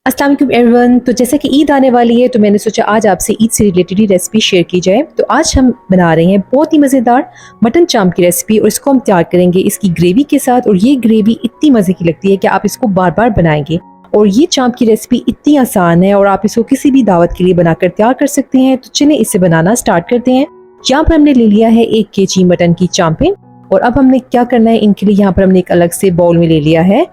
अस्सलाम वालेकुम एवरीवन। तो जैसा कि ईद आने वाली है तो मैंने सोचा आज आपसे ईद से रिलेटेड ही रेसिपी शेयर की जाए। तो आज हम बना रहे हैं बहुत ही मज़ेदार मटन चाम की रेसिपी और इसको हम तैयार करेंगे इसकी ग्रेवी के साथ। और ये ग्रेवी इतनी मज़े की लगती है कि आप इसको बार बार बनाएंगे। और ये चाम की रेसिपी इतनी आसान है और आप इसको किसी भी दावत के लिए बनाकर तैयार कर सकते हैं। तो चलिए इसे बनाना स्टार्ट करते हैं। यहाँ पर हमने ले लिया है 1 kg मटन की चाम्पें। और अब हमने क्या करना है, इनके लिए यहाँ पर हमने एक अलग से बाउल में ले लिया है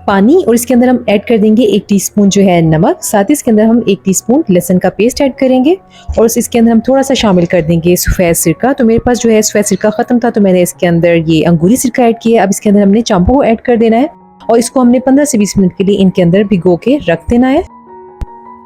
पानी और इसके अंदर हम ऐड कर देंगे 1 टीस्पून जो है नमक। साथ ही इसके अंदर हम 1 टीस्पून लहसुन का पेस्ट ऐड करेंगे और इसके अंदर हम थोड़ा सा शामिल कर देंगे सफ़ेद सिरका। तो मेरे पास जो है सफ़ेद सिरका ख़त्म था तो मैंने इसके अंदर ये अंगूरी सिरका ऐड किया। अब इसके अंदर हमने चांपों को ऐड कर देना है और इसको हमने 15 से 20 मिनट के लिए इनके अंदर भिगो के रख देना है।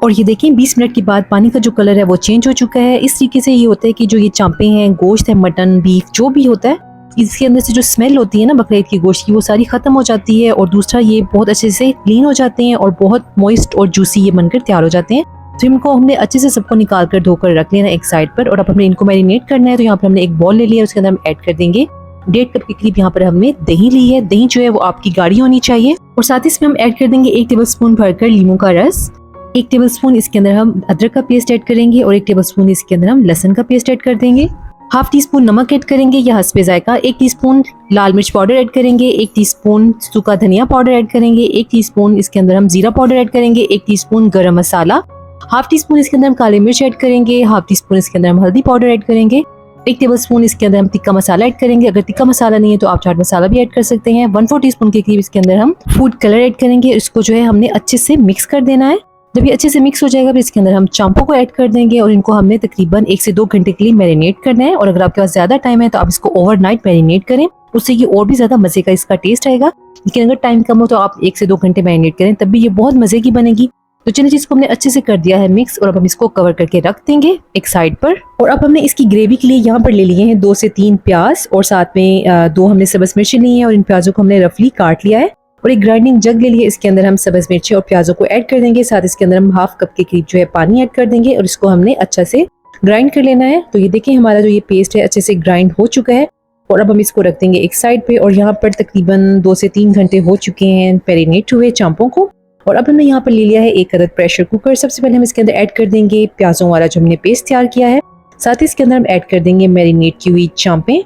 और ये देखें 20 मिनट के बाद पानी का जो कलर है वो चेंज हो चुका है। इस तरीके से ये होता है कि जो ये चांपें हैं, गोश्त है, मटन, बीफ जो भी होता है, इसके अंदर से जो स्मेल होती है ना बकरीद की गोश्त की, वो सारी खत्म हो जाती है। और दूसरा ये बहुत अच्छे से क्लीन हो जाते हैं और बहुत मॉइस्ट और जूसी ये बनकर तैयार हो जाते हैं। तो इनको हमने अच्छे से सबको निकाल कर धोकर रख लेना एक साइड पर। और अब हमने इनको मैरिनेट करना है। तो यहाँ पर हमने एक बॉल ले लिया है, उसके अंदर हम ऐड कर देंगे 1.5 कप के करीब यहाँ पर हमने दही ली है। दही जो है वो आपकी गाढ़ी होनी चाहिए। और साथ ही इसमें हम ऐड कर देंगे 1 टेबलस्पून भरकर लीमू का रस। 1 टेबलस्पून इसके अंदर हम अदरक का पेस्ट ऐड करेंगे और 1 टेबलस्पून इसके अंदर हम लहसुन का पेस्ट ऐड कर देंगे। ½ टीस्पून नमक ऐड करेंगे या हस्बे जायका। 1 टीस्पून लाल मिर्च पाउडर ऐड करेंगे। 1 टीस्पून सूखा धनिया पाउडर ऐड करेंगे। 1 टीस्पून इसके अंदर हम जीरा पाउडर ऐड करेंगे। 1 टीस्पून गरम मसाला। ½ टीस्पून इसके अंदर हम काली मिर्च ऐड करेंगे। ½ टीस्पून इसके अंदर हम हल्दी पाउडर ऐड करेंगे। 1 टेबलस्पून इसके अंदर हम तिक्का मसाला ऐड करेंगे। अगर तिक्का मसाला नहीं है तो आप चाट मसाला भी ऐड कर सकते हैं। 1/4 टीस्पून के करीब इसके अंदर हम फूड कलर ऐड करेंगे। इसको जो है हमने अच्छे से मिक्स कर देना है। जब ये अच्छे से मिक्स हो जाएगा फिर इसके अंदर हम चांपों को ऐड कर देंगे और इनको हमने तकरीबन 1 से 2 घंटे के लिए मैरिनेट करना है। और अगर आपके पास ज्यादा टाइम है तो आप इसको ओवरनाइट मैरिनेट करें, उससे ये और भी ज्यादा मजे का इसका टेस्ट आएगा। लेकिन अगर टाइम कम हो तो आप 1 से 2 घंटे मैरिनेट करें, तब भी ये बहुत मजे की बनेगी। तो चलिए चीज को हमने अच्छे से कर दिया है मिक्स और अब हम इसको कवर करके रख देंगे एक साइड पर। और अब हमने इसकी ग्रेवी के लिए यहाँ पर ले लिए हैं 2 से 3 प्याज और साथ में 2 हमने सब्ज मिर्ची ली है और इन प्याजों को हमने रफली काट लिया है। और एक ग्राइंडिंग जग ले लिए, इसके अंदर हम सब्ज मिर्ची और प्याजों को ऐड कर देंगे। साथ इसके अंदर हम ½ कप के करीब जो है पानी ऐड कर देंगे और इसको हमने अच्छा से ग्राइंड कर लेना है। तो ये देखिए हमारा जो ये पेस्ट है अच्छे से ग्राइंड हो चुका है। और अब हम इसको रख देंगे एक साइड पे। और यहाँ पर तकरीबन 2 से 3 घंटे हो चुके हैं मैरिनेट हुए चांपों को। और अब हमने यहाँ पर ले लिया है 1 अदद प्रेशर कुकर। सबसे पहले हम इसके अंदर ऐड कर देंगे प्याजों वाला जो हमने पेस्ट तैयार किया है। साथ ही इसके अंदर हम ऐड कर देंगे मैरिनेट की हुई चांपें।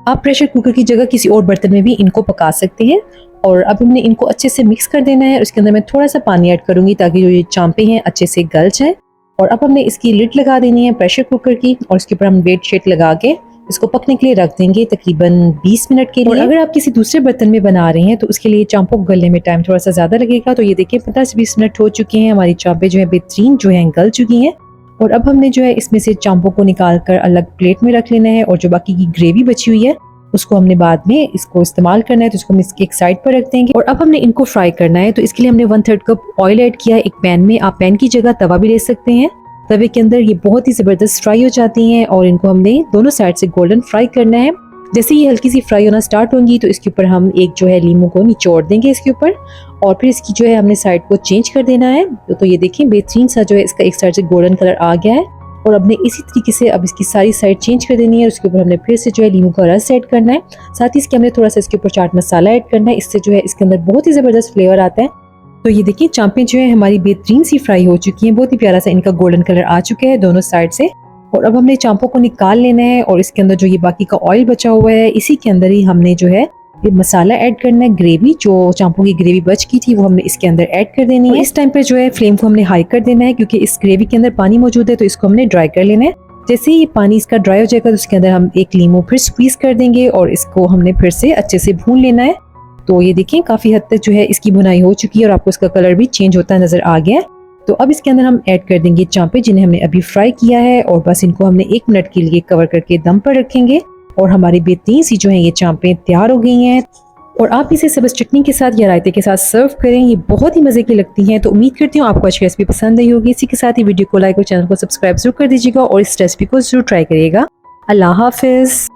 आप प्रेशर कुकर की जगह किसी और बर्तन में भी इनको पका सकते हैं। और अब हमने इनको अच्छे से मिक्स कर देना है। उसके अंदर मैं थोड़ा सा पानी ऐड करूंगी ताकि जो ये चांपें हैं अच्छे से गल जाए। और अब हमने इसकी लिड लगा देनी है प्रेशर कुकर की और उसके ऊपर हम वेट शीट लगा के इसको पकने के लिए रख देंगे तकरीबन 20 मिनट के लिए। और अगर आप किसी दूसरे बर्तन में बना रहे हैं तो उसके लिए चांपों को गलने में टाइम थोड़ा सा ज्यादा लगेगा। तो ये देखिए 15 से 20 मिनट हो चुके हैं, हमारी चांपें जो है बेहतरीन जो है गल चुकी हैं। और अब हमने जो है इसमें से चांपों को निकाल कर अलग प्लेट में रख लेना है और जो बाकी की ग्रेवी बची हुई है उसको हमने बाद में इसको इस्तेमाल करना है। तो इसको हम इसके एक साइड पर रख देंगे। और अब हमने इनको फ्राई करना है। तो इसके लिए हमने 1/3 कप ऑयल ऐड किया है एक पैन में। आप पैन की जगह तवा भी ले सकते हैं। तवे के अंदर ये बहुत ही जबरदस्त फ्राई हो जाती हैं और इनको हमने दोनों साइड से गोल्डन फ्राई करना है। जैसे ये हल्की सी फ्राई होना स्टार्ट होंगी तो इसके ऊपर हम एक जो है लीमू को निचोड़ देंगे इसके ऊपर और फिर इसकी जो है हमने साइड को चेंज कर देना है। तो ये देखिए बेहतरीन सा जो है इसका एक साइड से गोल्डन कलर आ गया है। और हमने इसी तरीके से अब इसकी सारी साइड चेंज कर देनी है। उसके ऊपर हमने फिर से जो है लीमू का रस ऐड करना है। साथ ही इसके हमने थोड़ा सा इसके ऊपर चाट मसाला ऐड करना है। इससे जो है इसके अंदर बहुत ही ज़बरदस्त फ्लेवर आता है। तो ये देखिए चांपें जो है हमारी बेहतरीन सी फ्राई हो चुकी हैं, बहुत ही प्यारा सा इनका गोल्डन कलर आ चुका है दोनों साइड से। और अब हमने चांपों को निकाल लेना है और इसके अंदर जो ये बाकी का ऑयल बचा हुआ है इसी के अंदर ही हमने जो है ये मसाला ऐड करना है। ग्रेवी जो चांपों की ग्रेवी बच की थी वो हमने इसके अंदर ऐड कर देनी है। इस टाइम पर जो है फ्लेम को हमने हाई कर देना है क्योंकि इस ग्रेवी के अंदर पानी मौजूद है। तो इसको हमने ड्राई कर लेना है। जैसे ही ये पानी इसका ड्राई हो जाएगा तो उसके अंदर हम एक लीमू फिर स्क्वीज कर देंगे और इसको हमने फिर से अच्छे से भून लेना है। तो ये देखिए काफी हद तक जो है इसकी भुनाई हो चुकी है और आपको इसका कलर भी चेंज होता नजर आ गया है। तो अब इसके अंदर हम ऐड कर देंगे चांपें जिन्हें हमने अभी फ्राई किया है और बस इनको हमने 1 मिनट के लिए कवर करके दम पर रखेंगे। और हमारी बेहतरीन सी जो है ये चांपें तैयार हो गई हैं। और आप इसे सब्ज चटनी के साथ या रायते के साथ सर्व करें, ये बहुत ही मजे की लगती हैं। तो उम्मीद करती हूँ आपको आज की रेसिपी पसंद आई होगी। इसी के साथ ही वीडियो को लाइक और चैनल को सब्सक्राइब जरूर कर दीजिएगा और इस रेसिपी को जरूर ट्राई करिएगा। अल्लाह हाफिज।